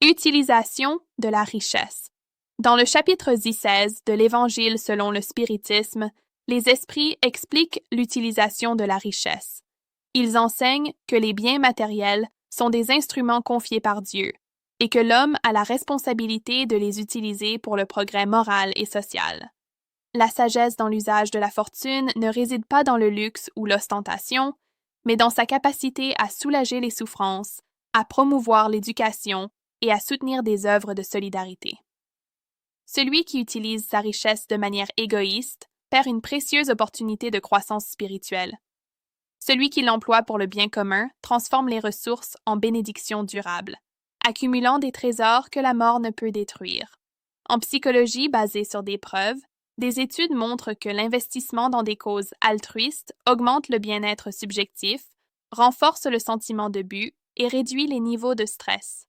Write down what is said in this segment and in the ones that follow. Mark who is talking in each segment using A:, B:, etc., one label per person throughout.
A: Utilisation de la richesse. Dans le chapitre 16 de l'Évangile selon le spiritisme, les esprits expliquent l'utilisation de la richesse. Ils enseignent que les biens matériels sont des instruments confiés par Dieu et que l'homme a la responsabilité de les utiliser pour le progrès moral et social. La sagesse dans l'usage de la fortune ne réside pas dans le luxe ou l'ostentation, mais dans sa capacité à soulager les souffrances, à promouvoir l'éducation et à soutenir des œuvres de solidarité. Celui qui utilise sa richesse de manière égoïste perd une précieuse opportunité de croissance spirituelle. Celui qui l'emploie pour le bien commun transforme les ressources en bénédictions durables, accumulant des trésors que la mort ne peut détruire. En psychologie basée sur des preuves, des études montrent que l'investissement dans des causes altruistes augmente le bien-être subjectif, renforce le sentiment de but et réduit les niveaux de stress.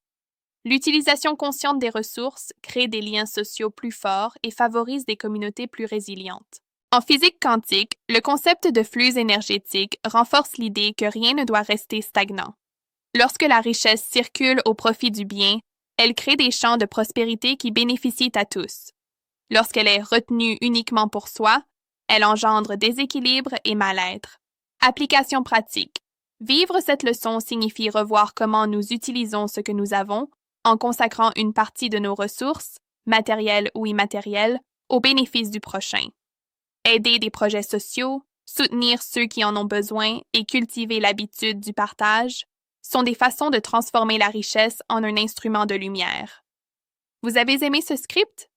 A: L'utilisation consciente des ressources crée des liens sociaux plus forts et favorise des communautés plus résilientes. En physique quantique, le concept de flux énergétique renforce l'idée que rien ne doit rester stagnant. Lorsque la richesse circule au profit du bien, elle crée des champs de prospérité qui bénéficient à tous. Lorsqu'elle est retenue uniquement pour soi, elle engendre déséquilibre et mal-être. Application pratique. Vivre cette leçon signifie revoir comment nous utilisons ce que nous avons en consacrant une partie de nos ressources, matérielles ou immatérielles, au bénéfice du prochain. Aider des projets sociaux, soutenir ceux qui en ont besoin et cultiver l'habitude du partage sont des façons de transformer la richesse en un instrument de lumière. Vous avez aimé ce script?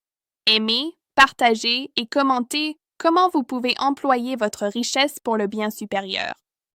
A: Aimez, partagez et commentez comment vous pouvez employer votre richesse pour le bien supérieur.